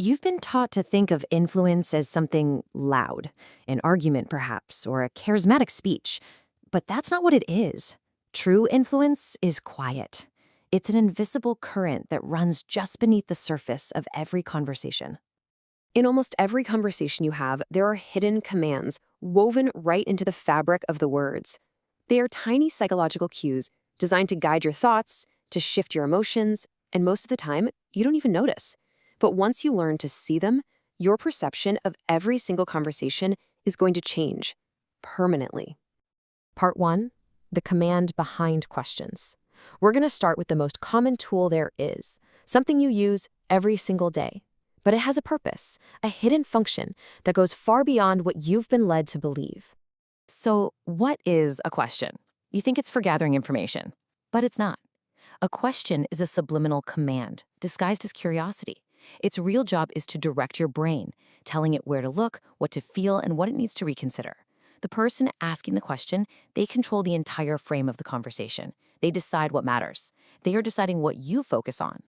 You've been taught to think of influence as something loud, an argument perhaps, or a charismatic speech. But that's not what it is. True influence is quiet. It's an invisible current that runs just beneath the surface of every conversation. In almost every conversation you have, there are hidden commands woven right into the fabric of the words. They are tiny psychological cues designed to guide your thoughts, to shift your emotions, and most of the time, you don't even notice. But once you learn to see them, your perception of every single conversation is going to change permanently. Part 1, the command behind questions. We're going to start with the most common tool there is, something you use every single day. But it has a purpose, a hidden function that goes far beyond what you've been led to believe. So, what is a question? You think it's for gathering information, but it's not. A question is a subliminal command, disguised as curiosity. Its real job is to direct your brain, telling it where to look, what to feel, and what it needs to reconsider. The person asking the question, they control the entire frame of the conversation. They decide what matters. They are deciding what you focus on.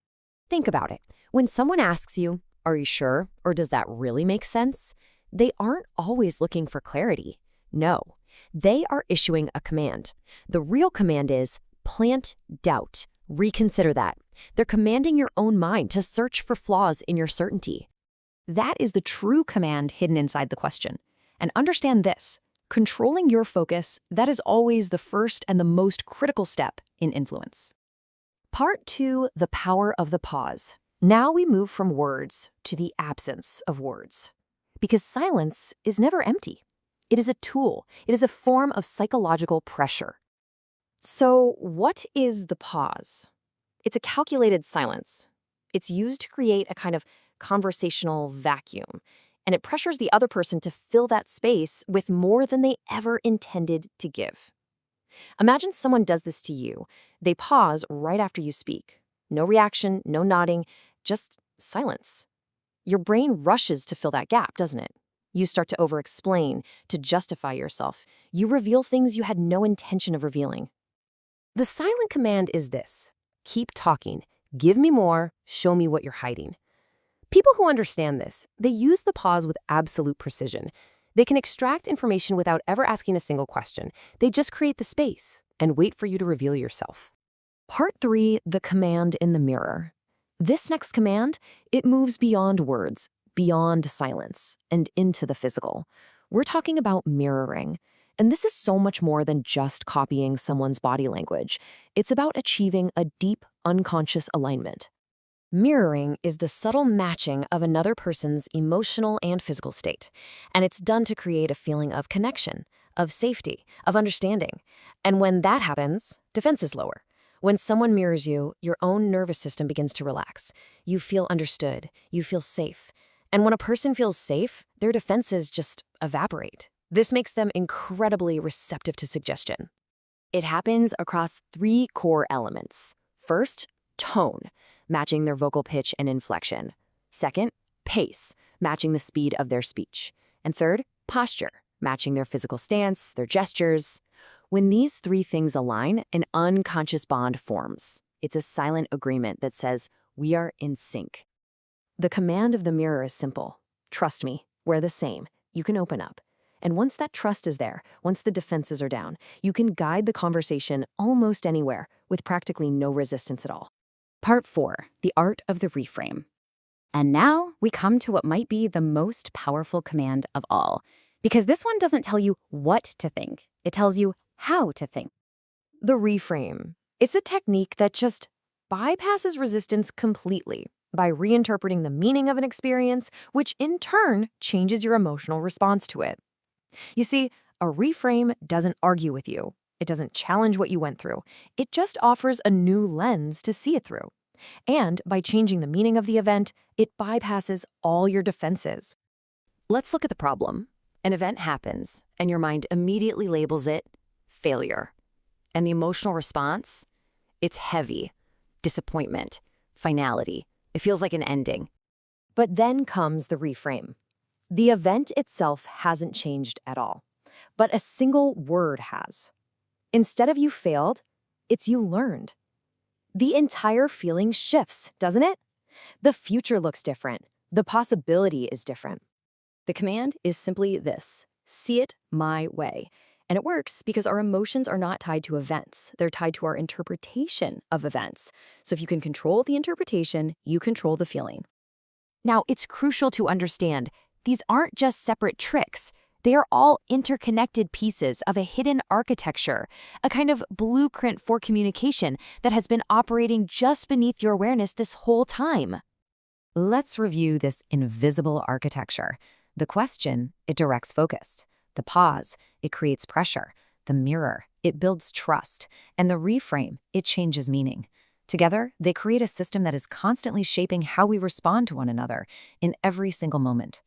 Think about it. When someone asks you, "Are you sure?" or "Does that really make sense?" they aren't always looking for clarity. No, they are issuing a command. The real command is plant doubt. Reconsider that. They're commanding your own mind to search for flaws in your certainty. That is the true command hidden inside the question. And understand this, controlling your focus, that is always the first and the most critical step in influence. Part 2, the power of the pause. Now we move from words to the absence of words. Because silence is never empty. It is a tool. It is a form of psychological pressure. So, what is the pause? It's a calculated silence. It's used to create a kind of conversational vacuum, and it pressures the other person to fill that space with more than they ever intended to give. Imagine someone does this to you. They pause right after you speak. No reaction, no nodding, just silence. Your brain rushes to fill that gap, doesn't it? You start to over-explain, to justify yourself. You reveal things you had no intention of revealing. The silent command is this: keep talking. Give me more. Show me what you're hiding. People who understand this, they use the pause with absolute precision. They can extract information without ever asking a single question. They just create the space and wait for you to reveal yourself. Part 3, the command in the mirror. This next command, it moves beyond words, beyond silence, and into the physical. We're talking about mirroring. And this is so much more than just copying someone's body language. It's about achieving a deep, unconscious alignment. Mirroring is the subtle matching of another person's emotional and physical state. And it's done to create a feeling of connection, of safety, of understanding. And when that happens, defenses lower. When someone mirrors you, your own nervous system begins to relax. You feel understood. You feel safe. And when a person feels safe, their defenses just evaporate. This makes them incredibly receptive to suggestion. It happens across 3 core elements. First, tone, matching their vocal pitch and inflection. Second, pace, matching the speed of their speech. And third, posture, matching their physical stance, their gestures. When these 3 things align, an unconscious bond forms. It's a silent agreement that says, we are in sync. The command of the mirror is simple. Trust me, we're the same. You can open up. And once that trust is there, once the defenses are down, you can guide the conversation almost anywhere with practically no resistance at all. Part 4, the art of the reframe. And now we come to what might be the most powerful command of all, because this one doesn't tell you what to think. It tells you how to think. The reframe. It's a technique that just bypasses resistance completely by reinterpreting the meaning of an experience, which in turn changes your emotional response to it. You see, a reframe doesn't argue with you. It doesn't challenge what you went through. It just offers a new lens to see it through. And by changing the meaning of the event, it bypasses all your defenses. Let's look at the problem. An event happens, and your mind immediately labels it failure. And the emotional response? It's heavy. Disappointment. Finality. It feels like an ending. But then comes the reframe. The event itself hasn't changed at all, but a single word has. Instead of you failed, it's you learned. The entire feeling shifts, doesn't it? The future looks different. The possibility is different. The command is simply this: see it my way. And it works because our emotions are not tied to events. They're tied to our interpretation of events. So if you can control the interpretation, you control the feeling. Now, it's crucial to understand these aren't just separate tricks. They are all interconnected pieces of a hidden architecture, a kind of blueprint for communication that has been operating just beneath your awareness this whole time. Let's review this invisible architecture. The question, it directs focus. The pause, it creates pressure. The mirror, it builds trust. And the reframe, it changes meaning. Together, they create a system that is constantly shaping how we respond to one another in every single moment.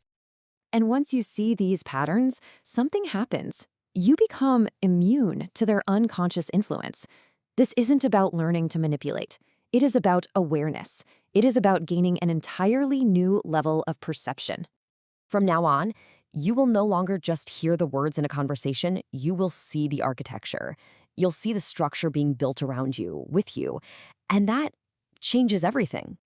And once you see these patterns, something happens. You become immune to their unconscious influence. This isn't about learning to manipulate. It is about awareness. It is about gaining an entirely new level of perception. From now on, you will no longer just hear the words in a conversation, you will see the architecture. You'll see the structure being built around you, with you, and that changes everything.